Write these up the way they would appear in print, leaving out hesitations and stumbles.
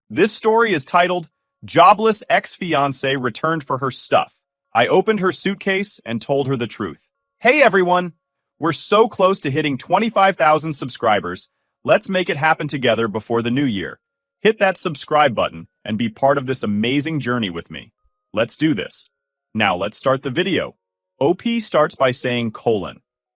This story is titled, Jobless Ex-Fiancée Returned for Her Stuff. I opened her suitcase and told her the truth. Hey everyone! We're so close to hitting 25,000 subscribers. Let's make it happen together before the new year. Hit that subscribe button and be part of this amazing journey with me. Let's do this. Now let's start the video. OP starts by saying,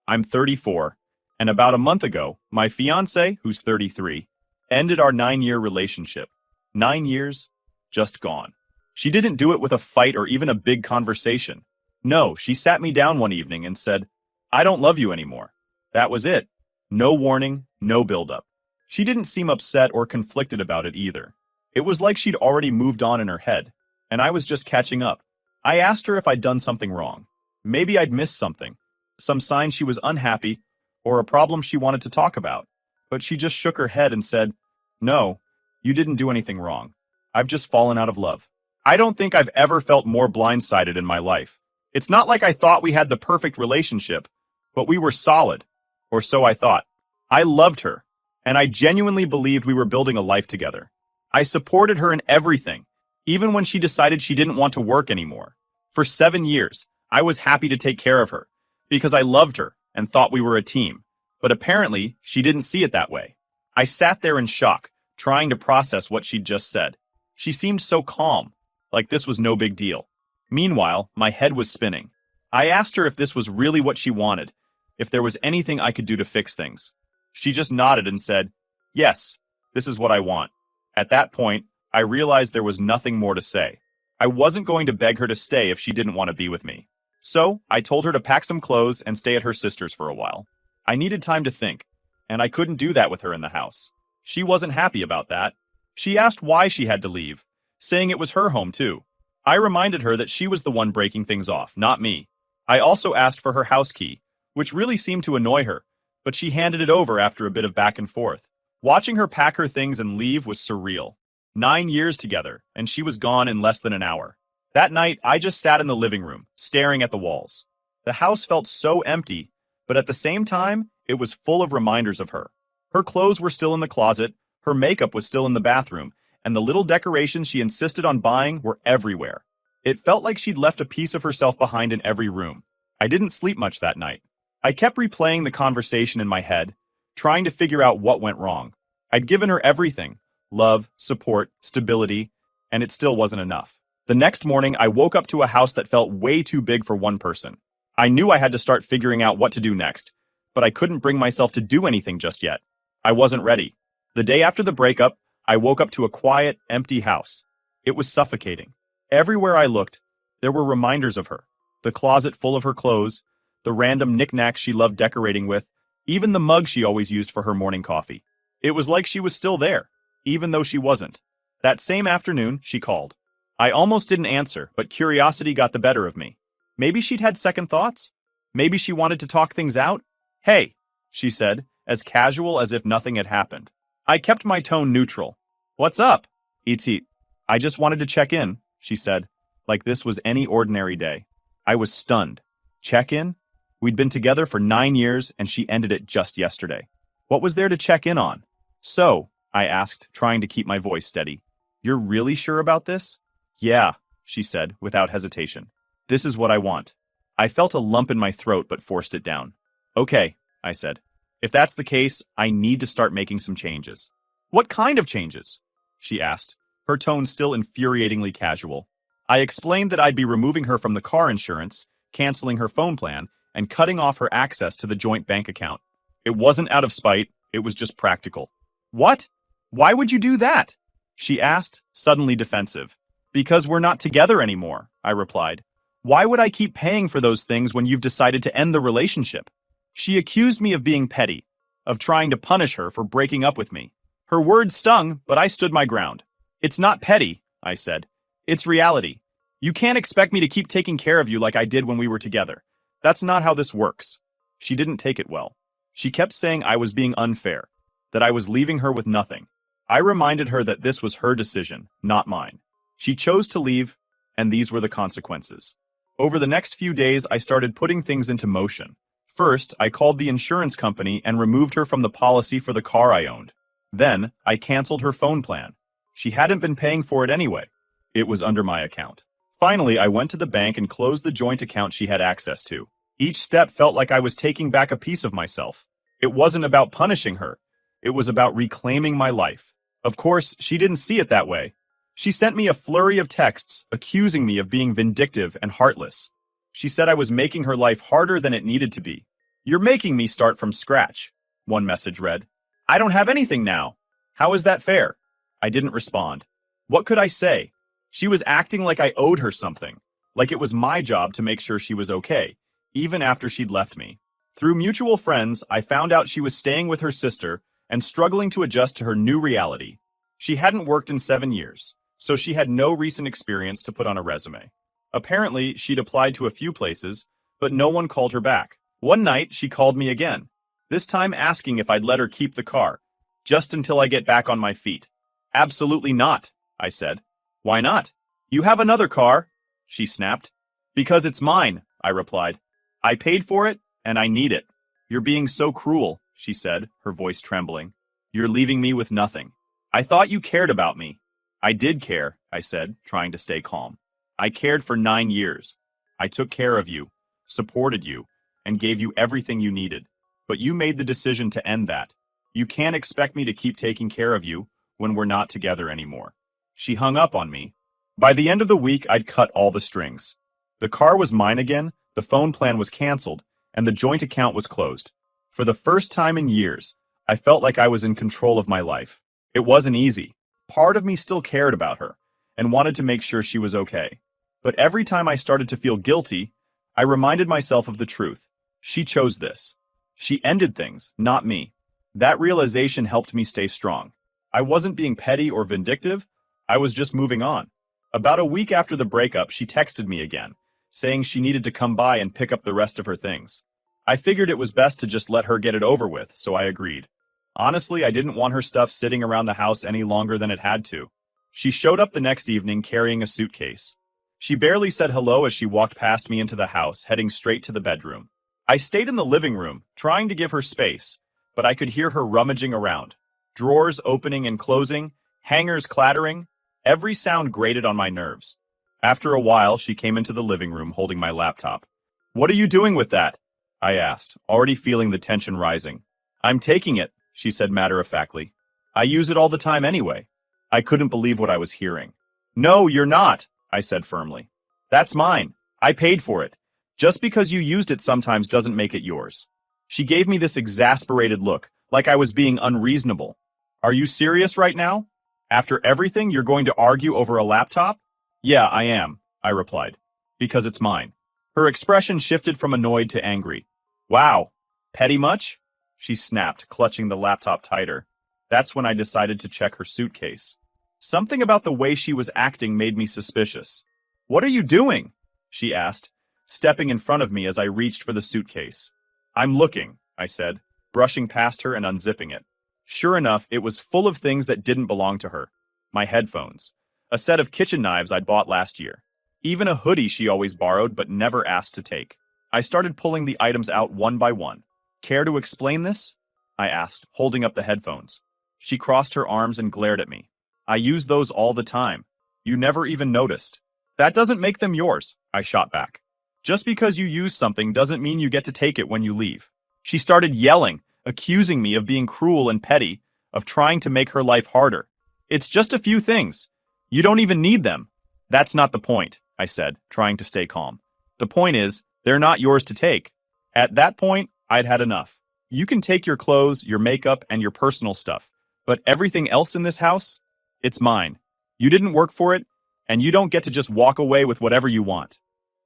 I'm 34, and about a month ago, my fiancé, who's 33, ended our 9-year relationship. 9 years, just gone. She didn't do it with a fight or even a big conversation. No, she sat me down one evening and said, I don't love you anymore. That was it. No warning, no buildup. She didn't seem upset or conflicted about it either. It was like she'd already moved on in her head, and I was just catching up. I asked her if I'd done something wrong. Maybe I'd missed something, some sign she was unhappy, or a problem she wanted to talk about. But she just shook her head and said, No, you didn't do anything wrong. I've just fallen out of love. I don't think I've ever felt more blindsided in my life. It's not like I thought we had the perfect relationship, but we were solid, or so I thought. I loved her, and I genuinely believed we were building a life together. I supported her in everything, even when she decided she didn't want to work anymore. For 7 years, I was happy to take care of her, because I loved her and thought we were a team. But apparently, she didn't see it that way. I sat there in shock, trying to process what she'd just said. She seemed so calm, like this was no big deal. Meanwhile, my head was spinning. I asked her if this was really what she wanted, if there was anything I could do to fix things. She just nodded and said, Yes, this is what I want. At that point, I realized there was nothing more to say. I wasn't going to beg her to stay if she didn't want to be with me. So, I told her to pack some clothes and stay at her sister's for a while. I needed time to think, and I couldn't do that with her in the house. She wasn't happy about that. She asked why she had to leave, saying it was her home too. I reminded her that she was the one breaking things off, not me. I also asked for her house key, which really seemed to annoy her, but she handed it over after a bit of back and forth. Watching her pack her things and leave was surreal. 9 years together, and she was gone in less than an hour. That night, I just sat in the living room, staring at the walls. The house felt so empty, but at the same time, it was full of reminders of her. Her clothes were still in the closet, her makeup was still in the bathroom, and the little decorations she insisted on buying were everywhere. It felt like she'd left a piece of herself behind in every room. I didn't sleep much that night. I kept replaying the conversation in my head, trying to figure out what went wrong. I'd given her everything, love, support, stability, and it still wasn't enough. The next morning, I woke up to a house that felt way too big for one person. I knew I had to start figuring out what to do next, but I couldn't bring myself to do anything just yet. I wasn't ready. The day after the breakup, I woke up to a quiet, empty house. It was suffocating. Everywhere I looked, there were reminders of her. The closet full of her clothes, the random knickknacks she loved decorating with, even the mug she always used for her morning coffee. It was like she was still there, even though she wasn't. That same afternoon, she called. I almost didn't answer, but curiosity got the better of me. Maybe she'd had second thoughts? Maybe she wanted to talk things out? Hey, she said, as casual as if nothing had happened. I kept my tone neutral. What's up? Iti. I just wanted to check in, she said, like this was any ordinary day. I was stunned. Check in? We'd been together for 9 years and she ended it just yesterday. What was there to check in on? So, I asked, trying to keep my voice steady. You're really sure about this? Yeah, she said, without hesitation. This is what I want. I felt a lump in my throat but forced it down. Okay, I said. If that's the case, I need to start making some changes. What kind of changes? She asked, her tone still infuriatingly casual. I explained that I'd be removing her from the car insurance, canceling her phone plan, and cutting off her access to the joint bank account. It wasn't out of spite, it was just practical. What? Why would you do that? She asked, suddenly defensive. Because we're not together anymore, I replied. Why would I keep paying for those things when you've decided to end the relationship? She accused me of being petty, of trying to punish her for breaking up with me. Her words stung, but I stood my ground. It's not petty, I said. It's reality. You can't expect me to keep taking care of you like I did when we were together. That's not how this works. She didn't take it well. She kept saying I was being unfair, that I was leaving her with nothing. I reminded her that this was her decision, not mine. She chose to leave, and these were the consequences. Over the next few days, I started putting things into motion. First, I called the insurance company and removed her from the policy for the car I owned. Then, I canceled her phone plan. She hadn't been paying for it anyway. It was under my account. Finally, I went to the bank and closed the joint account she had access to. Each step felt like I was taking back a piece of myself. It wasn't about punishing her. It was about reclaiming my life. Of course, she didn't see it that way. She sent me a flurry of texts accusing me of being vindictive and heartless. She said I was making her life harder than it needed to be. "You're making me start from scratch," one message read. "I don't have anything now. How is that fair?" I didn't respond. What could I say? She was acting like I owed her something, like it was my job to make sure she was okay, even after she'd left me. Through mutual friends, I found out she was staying with her sister and struggling to adjust to her new reality. She hadn't worked in 7 years, so she had no recent experience to put on a resume. Apparently, she'd applied to a few places, but no one called her back. One night, she called me again, this time asking if I'd let her keep the car, just until I get back on my feet. "Absolutely not," I said. "Why not?" "You have another car," she snapped. "Because it's mine," I replied. "I paid for it, and I need it." "You're being so cruel," she said, her voice trembling. "You're leaving me with nothing. I thought you cared about me." "I did care," I said, trying to stay calm. "I cared for 9 years. I took care of you, supported you, and gave you everything you needed. But you made the decision to end that. You can't expect me to keep taking care of you when we're not together anymore." She hung up on me. By the end of the week, I'd cut all the strings. The car was mine again, the phone plan was canceled, and the joint account was closed. For the first time in years, I felt like I was in control of my life. It wasn't easy. Part of me still cared about her and wanted to make sure she was okay. But every time I started to feel guilty, I reminded myself of the truth. She chose this. She ended things, not me. That realization helped me stay strong. I wasn't being petty or vindictive. I was just moving on. About a week after the breakup, she texted me again, saying she needed to come by and pick up the rest of her things. I figured it was best to just let her get it over with, so I agreed. Honestly, I didn't want her stuff sitting around the house any longer than it had to. She showed up the next evening carrying a suitcase. She barely said hello as she walked past me into the house, heading straight to the bedroom. I stayed in the living room, trying to give her space, but I could hear her rummaging around. Drawers opening and closing, hangers clattering. Every sound grated on my nerves. After a while, she came into the living room holding my laptop. "What are you doing with that?" I asked, already feeling the tension rising. "I'm taking it," she said matter-of-factly. "I use it all the time anyway." I couldn't believe what I was hearing. "No, you're not," I said firmly. "That's mine. I paid for it. Just because you used it sometimes doesn't make it yours." She gave me this exasperated look, like I was being unreasonable. "Are you serious right now? After everything, you're going to argue over a laptop?" "Yeah, I am," I replied. "Because it's mine." Her expression shifted from annoyed to angry. "Wow, petty much?" she snapped, clutching the laptop tighter. That's when I decided to check her suitcase. Something about the way she was acting made me suspicious. "What are you doing?" she asked, stepping in front of me as I reached for the suitcase. "I'm looking," I said, brushing past her and unzipping it. Sure enough, it was full of things that didn't belong to her. My headphones, a set of kitchen knives I'd bought last year, even a hoodie she always borrowed but never asked to take. I started pulling the items out one by one. "Care to explain this?" I asked, holding up the headphones. She crossed her arms and glared at me. "I use those all the time. You never even noticed." "That doesn't make them yours," I shot back. "Just because you use something doesn't mean you get to take it when you leave." She started yelling, accusing me of being cruel and petty, of trying to make her life harder. "It's just a few things. You don't even need them." "That's not the point," I said, trying to stay calm. "The point is, they're not yours to take." At that point, I'd had enough. "You can take your clothes, your makeup, and your personal stuff, but everything else in this house? It's mine. You didn't work for it, and you don't get to just walk away with whatever you want."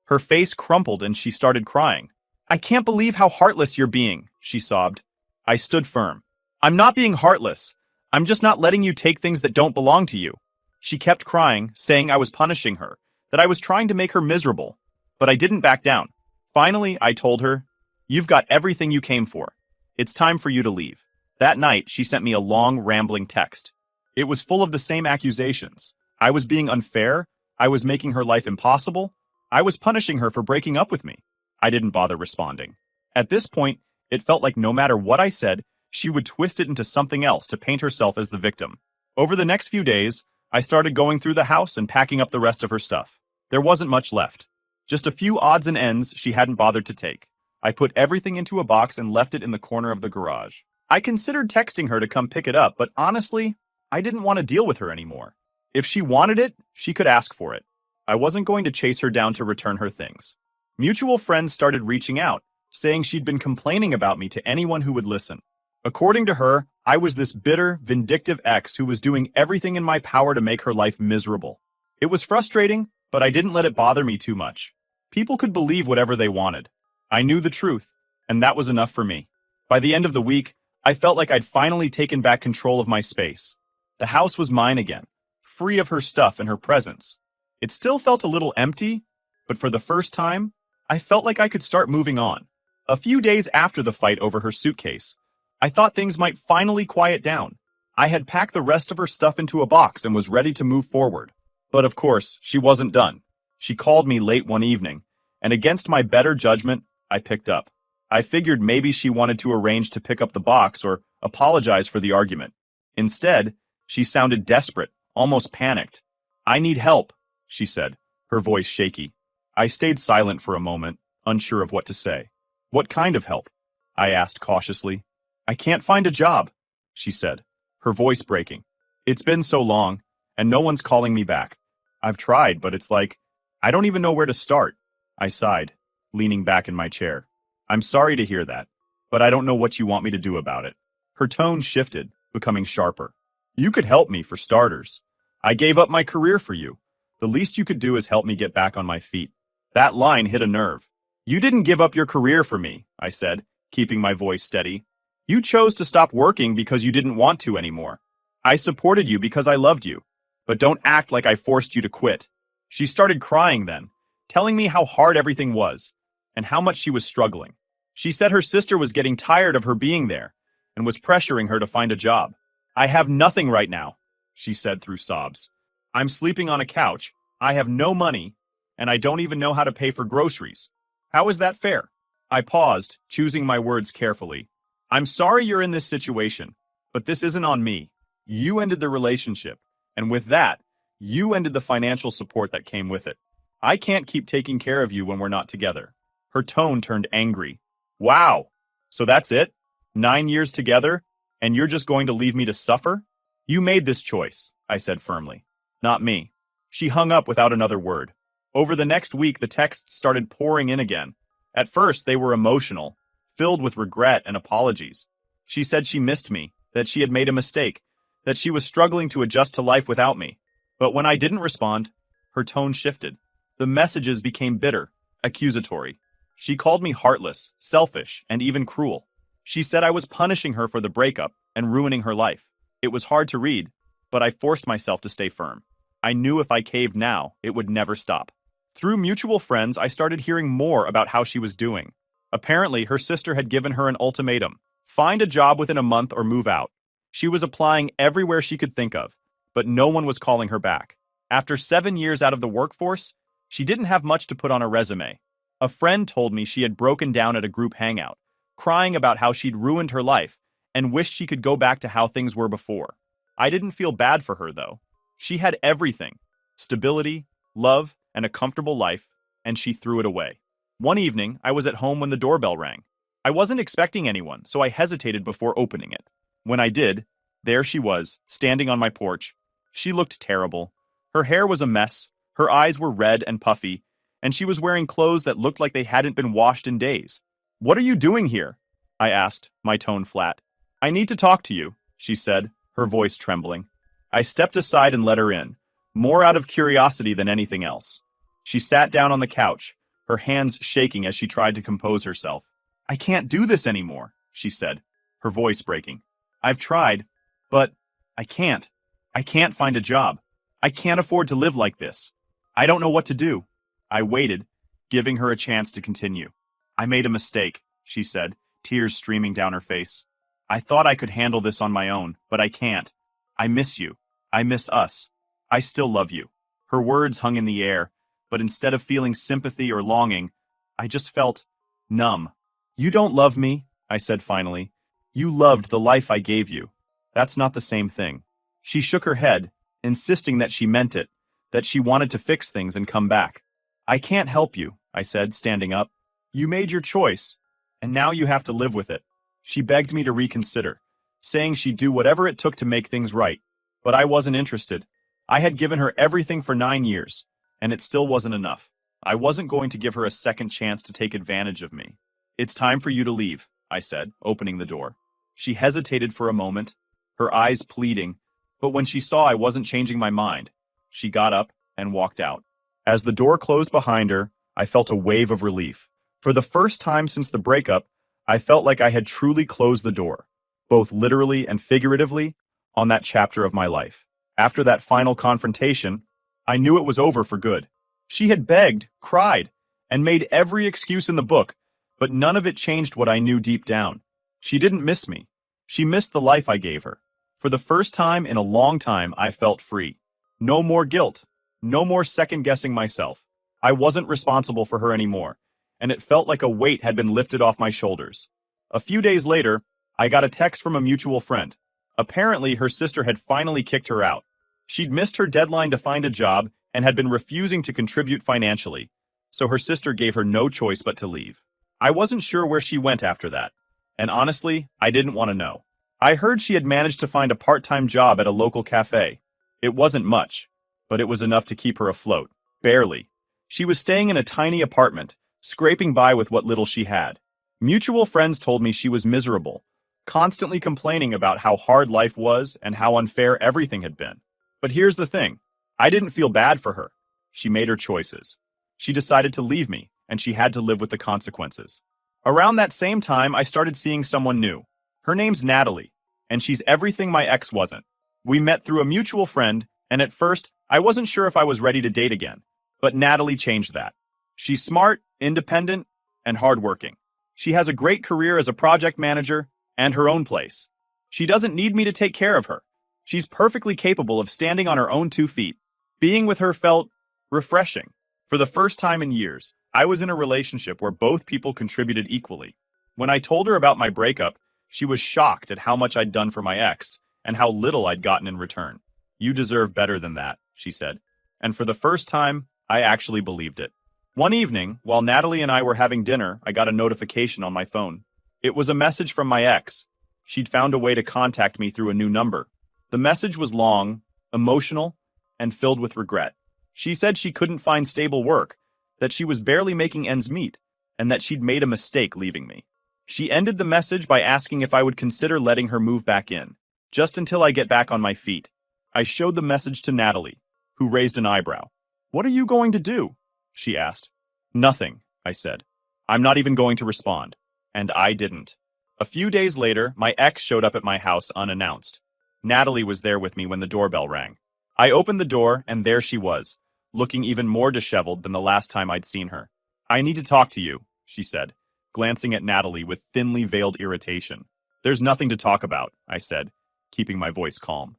Her face crumpled and she started crying. "I can't believe how heartless you're being," she sobbed. I stood firm. "I'm not being heartless. I'm just not letting you take things that don't belong to you." She kept crying, saying I was punishing her, that I was trying to make her miserable. But I didn't back down. Finally, I told her, "You've got everything you came for. It's time for you to leave." That night, she sent me a long, rambling text. It was full of the same accusations. I was being unfair. I was making her life impossible. I was punishing her for breaking up with me. I didn't bother responding. At this point, it felt like no matter what I said, she would twist it into something else to paint herself as the victim. Over the next few days, I started going through the house and packing up the rest of her stuff. There wasn't much left. Just a few odds and ends she hadn't bothered to take. I put everything into a box and left it in the corner of the garage. I considered texting her to come pick it up, but honestly, I didn't want to deal with her anymore. If she wanted it, she could ask for it. I wasn't going to chase her down to return her things. Mutual friends started reaching out, saying she'd been complaining about me to anyone who would listen. According to her, I was this bitter, vindictive ex who was doing everything in my power to make her life miserable. It was frustrating, but I didn't let it bother me too much. People could believe whatever they wanted. I knew the truth, and that was enough for me. By the end of the week, I felt like I'd finally taken back control of my space. The house was mine again, free of her stuff and her presence. It still felt a little empty, but for the first time, I felt like I could start moving on. A few days after the fight over her suitcase, I thought things might finally quiet down. I had packed the rest of her stuff into a box and was ready to move forward. But of course, she wasn't done. She called me late one evening, and against my better judgment, I picked up. I figured maybe she wanted to arrange to pick up the box or apologize for the argument. Instead, she sounded desperate, almost panicked. "I need help," she said, her voice shaky. I stayed silent for a moment, unsure of what to say. "What kind of help?" I asked cautiously. "I can't find a job," she said, her voice breaking. "It's been so long, and no one's calling me back. I've tried, but it's like, I don't even know where to start." I sighed, leaning back in my chair. "I'm sorry to hear that, but I don't know what you want me to do about it." Her tone shifted, becoming sharper. "You could help me, for starters. I gave up my career for you. The least you could do is help me get back on my feet." That line hit a nerve. "You didn't give up your career for me," I said, keeping my voice steady. "You chose to stop working because you didn't want to anymore. I supported you because I loved you, but don't act like I forced you to quit." She started crying then, telling me how hard everything was, and how much she was struggling. She said her sister was getting tired of her being there, and was pressuring her to find a job. "I have nothing right now," she said through sobs. "I'm sleeping on a couch, I have no money, and I don't even know how to pay for groceries. How is that fair?" I paused, choosing my words carefully. "I'm sorry you're in this situation, but this isn't on me. You ended the relationship, and with that, you ended the financial support that came with it. I can't keep taking care of you when we're not together." Her tone turned angry. "Wow, so that's it? 9 years together, and you're just going to leave me to suffer?" "You made this choice," I said firmly. "Not me." She hung up without another word. Over the next week, the texts started pouring in again. At first, they were emotional, filled with regret and apologies. She said she missed me, that she had made a mistake, that she was struggling to adjust to life without me. But when I didn't respond, her tone shifted. The messages became bitter, accusatory. She called me heartless, selfish, and even cruel. She said I was punishing her for the breakup and ruining her life. It was hard to read, but I forced myself to stay firm. I knew if I caved now, it would never stop. Through mutual friends, I started hearing more about how she was doing. Apparently, her sister had given her an ultimatum: find a job within a month or move out. She was applying everywhere she could think of, but no one was calling her back. After 7 years out of the workforce, she didn't have much to put on her resume. A friend told me she had broken down at a group hangout, crying about how she'd ruined her life and wished she could go back to how things were before. I didn't feel bad for her, though. She had everything: stability, love, and a comfortable life, and she threw it away. One evening, I was at home when the doorbell rang. I wasn't expecting anyone, so I hesitated before opening it. When I did, there she was, standing on my porch. She looked terrible. Her hair was a mess, her eyes were red and puffy, and she was wearing clothes that looked like they hadn't been washed in days. "What are you doing here?" I asked, my tone flat. "I need to talk to you," she said, her voice trembling. I stepped aside and let her in, more out of curiosity than anything else. She sat down on the couch, her hands shaking as she tried to compose herself. "I can't do this anymore," she said, her voice breaking. "I've tried, but I can't. I can't find a job. I can't afford to live like this. I don't know what to do." I waited, giving her a chance to continue. "I made a mistake," she said, tears streaming down her face. "I thought I could handle this on my own, but I can't. I miss you. I miss us. I still love you." Her words hung in the air, but instead of feeling sympathy or longing, I just felt numb. "You don't love me," I said finally. "You loved the life I gave you. That's not the same thing." She shook her head, insisting that she meant it, that she wanted to fix things and come back. I can't help you, I said, standing up. You made your choice, and now you have to live with it. She begged me to reconsider, saying she'd do whatever it took to make things right. But I wasn't interested. I had given her everything for 9 years, and it still wasn't enough. I wasn't going to give her a second chance to take advantage of me. It's time for you to leave, I said, opening the door. She hesitated for a moment, her eyes pleading, but when she saw I wasn't changing my mind, she got up and walked out. As the door closed behind her, I felt a wave of relief. For the first time since the breakup, I felt like I had truly closed the door, both literally and figuratively, on that chapter of my life. After that final confrontation, I knew it was over for good. She had begged, cried, and made every excuse in the book, but none of it changed what I knew deep down. She didn't miss me. She missed the life I gave her. For the first time in a long time, I felt free. No more guilt. No more second-guessing myself. I wasn't responsible for her anymore, and it felt like a weight had been lifted off my shoulders. A few days later, I got a text from a mutual friend. Apparently, her sister had finally kicked her out. She'd missed her deadline to find a job and had been refusing to contribute financially, so her sister gave her no choice but to leave. I wasn't sure where she went after that, and honestly, I didn't want to know. I heard she had managed to find a part-time job at a local cafe. It wasn't much, but it was enough to keep her afloat. Barely. She was staying in a tiny apartment, scraping by with what little she had. Mutual friends told me she was miserable, constantly complaining about how hard life was and how unfair everything had been. But here's the thing. I didn't feel bad for her. She made her choices. She decided to leave me, and she had to live with the consequences. Around that same time, I started seeing someone new. Her name's Natalie, and she's everything my ex wasn't. We met through a mutual friend, and at first, I wasn't sure if I was ready to date again. But Natalie changed that. She's smart, independent, and hardworking. She has a great career as a project manager and her own place. She doesn't need me to take care of her. She's perfectly capable of standing on her own 2 feet. Being with her felt refreshing. For the first time in years, I was in a relationship where both people contributed equally. When I told her about my breakup, she was shocked at how much I'd done for my ex and how little I'd gotten in return. You deserve better than that, she said. And for the first time, I actually believed it. One evening, while Natalie and I were having dinner, I got a notification on my phone. It was a message from my ex. She'd found a way to contact me through a new number. The message was long, emotional, and filled with regret. She said she couldn't find stable work, that she was barely making ends meet, and that she'd made a mistake leaving me. She ended the message by asking if I would consider letting her move back in, just until I get back on my feet. I showed the message to Natalie, who raised an eyebrow. "What are you going to do?" she asked. "Nothing," I said. "I'm not even going to respond." And I didn't. A few days later, my ex showed up at my house unannounced. Natalie was there with me when the doorbell rang. I opened the door, and there she was, looking even more disheveled than the last time I'd seen her. "I need to talk to you," she said, glancing at Natalie with thinly veiled irritation. "There's nothing to talk about," I said, keeping my voice calm.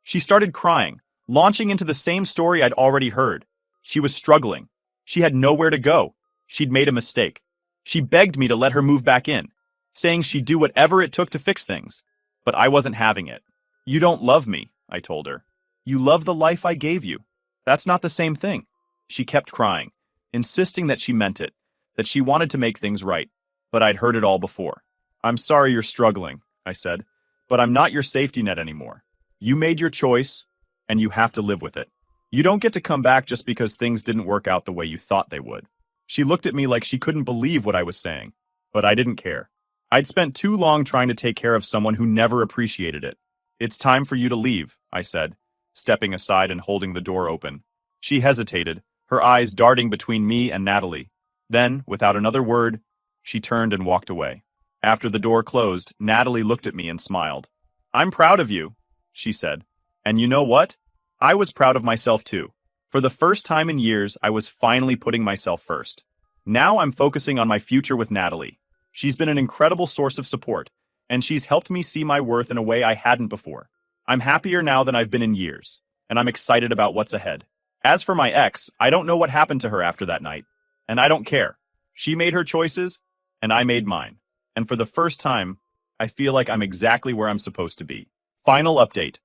She started crying, launching into the same story I'd already heard. She was struggling. She had nowhere to go. She'd made a mistake. She begged me to let her move back in, saying she'd do whatever it took to fix things. But I wasn't having it. "You don't love me," I told her. "You love the life I gave you. That's not the same thing." She kept crying, insisting that she meant it, that she wanted to make things right. But I'd heard it all before. "I'm sorry you're struggling," I said, "but I'm not your safety net anymore. You made your choice, and you have to live with it. You don't get to come back just because things didn't work out the way you thought they would." She looked at me like she couldn't believe what I was saying, but I didn't care. I'd spent too long trying to take care of someone who never appreciated it. "It's time for you to leave," I said, stepping aside and holding the door open. She hesitated, her eyes darting between me and Natalie. Then, without another word, she turned and walked away. After the door closed, Natalie looked at me and smiled. "I'm proud of you," she said. And you know what? I was proud of myself too. For the first time in years, I was finally putting myself first. Now I'm focusing on my future with Natalie. She's been an incredible source of support, and she's helped me see my worth in a way I hadn't before. I'm happier now than I've been in years, and I'm excited about what's ahead. As for my ex, I don't know what happened to her after that night, and I don't care. She made her choices, and I made mine. And for the first time, I feel like I'm exactly where I'm supposed to be. Final update.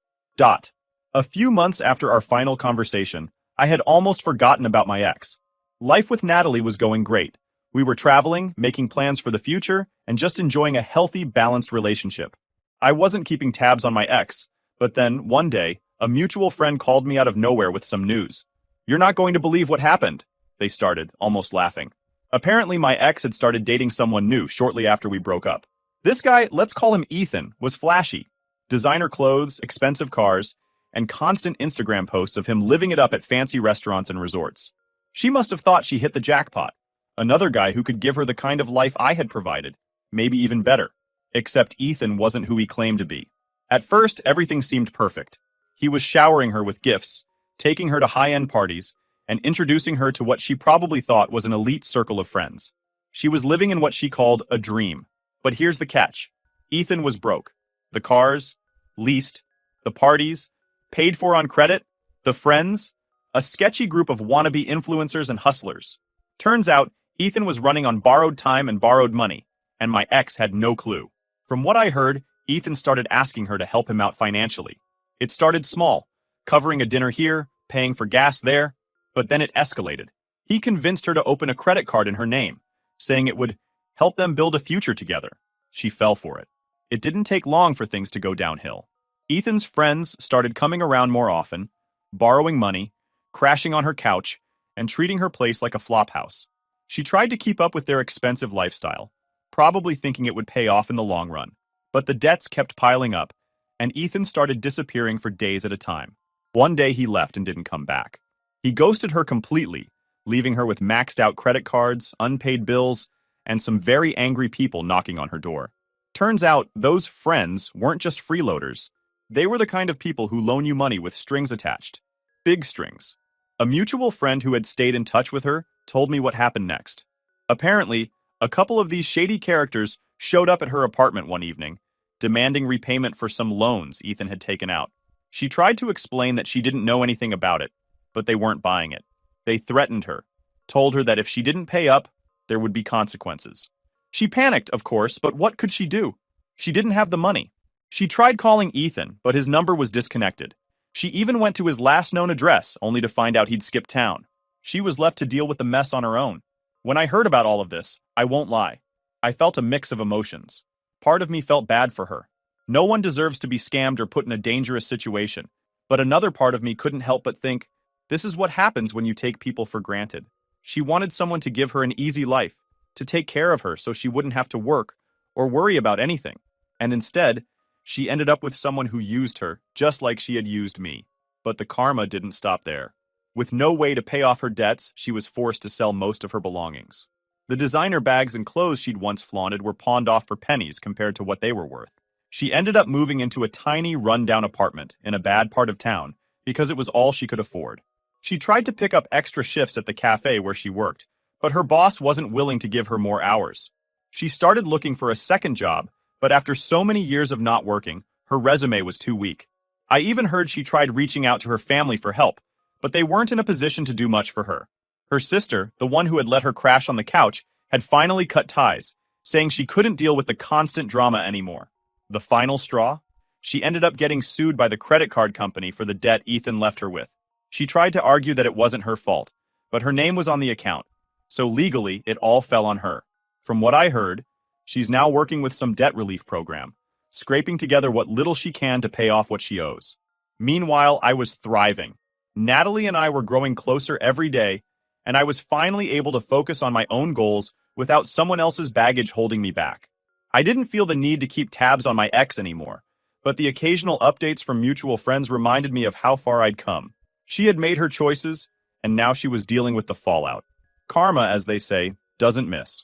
A few months after our final conversation, I had almost forgotten about my ex. Life with Natalie was going great. We were traveling, making plans for the future, and just enjoying a healthy, balanced relationship. I wasn't keeping tabs on my ex, but then, one day, a mutual friend called me out of nowhere with some news. "You're not going to believe what happened," they started, almost laughing. Apparently, my ex had started dating someone new shortly after we broke up. This guy, let's call him Ethan, was flashy. Designer clothes, expensive cars, and constant Instagram posts of him living it up at fancy restaurants and resorts. She must have thought she hit the jackpot. Another guy who could give her the kind of life I had provided, maybe even better. Except Ethan wasn't who he claimed to be. At first, everything seemed perfect. He was showering her with gifts, taking her to high-end parties, and introducing her to what she probably thought was an elite circle of friends. She was living in what she called a dream. But here's the catch. Ethan was broke. The cars, leased, the parties, paid for on credit, the friends, a sketchy group of wannabe influencers and hustlers. Turns out, Ethan was running on borrowed time and borrowed money, and my ex had no clue. From what I heard, Ethan started asking her to help him out financially. It started small, covering a dinner here, paying for gas there, but then it escalated. He convinced her to open a credit card in her name, saying it would help them build a future together. She fell for it. It didn't take long for things to go downhill. Ethan's friends started coming around more often, borrowing money, crashing on her couch, and treating her place like a flophouse. She tried to keep up with their expensive lifestyle, probably thinking it would pay off in the long run. But the debts kept piling up, and Ethan started disappearing for days at a time. One day he left and didn't come back. He ghosted her completely, leaving her with maxed out credit cards, unpaid bills, and some very angry people knocking on her door. Turns out, those friends weren't just freeloaders. They were the kind of people who loan you money with strings attached. Big strings. A mutual friend who had stayed in touch with her told me what happened next. Apparently, a couple of these shady characters showed up at her apartment one evening, demanding repayment for some loans Ethan had taken out. She tried to explain that she didn't know anything about it, but they weren't buying it. They threatened her, told her that if she didn't pay up, there would be consequences. She panicked, of course, but what could she do? She didn't have the money. She tried calling Ethan, but his number was disconnected. She even went to his last known address, only to find out he'd skipped town. She was left to deal with the mess on her own. When I heard about all of this, I won't lie, I felt a mix of emotions. Part of me felt bad for her. No one deserves to be scammed or put in a dangerous situation. But another part of me couldn't help but think, this is what happens when you take people for granted. She wanted someone to give her an easy life, to take care of her so she wouldn't have to work or worry about anything. And instead, she ended up with someone who used her, just like she had used me. But the karma didn't stop there. With no way to pay off her debts, she was forced to sell most of her belongings. The designer bags and clothes she'd once flaunted were pawned off for pennies compared to what they were worth. She ended up moving into a tiny, run-down apartment in a bad part of town because it was all she could afford. She tried to pick up extra shifts at the cafe where she worked, but her boss wasn't willing to give her more hours. She started looking for a second job, but after so many years of not working, her resume was too weak. I even heard she tried reaching out to her family for help, but they weren't in a position to do much for her. Her sister, the one who had let her crash on the couch, had finally cut ties, saying she couldn't deal with the constant drama anymore. The final straw? She ended up getting sued by the credit card company for the debt Ethan left her with. She tried to argue that it wasn't her fault, but her name was on the account, so legally it all fell on her. From what I heard, she's now working with some debt relief program, scraping together what little she can to pay off what she owes. Meanwhile, I was thriving. Natalie and I were growing closer every day, and I was finally able to focus on my own goals without someone else's baggage holding me back. I didn't feel the need to keep tabs on my ex anymore, but the occasional updates from mutual friends reminded me of how far I'd come. She had made her choices, and now she was dealing with the fallout. Karma, as they say, doesn't miss.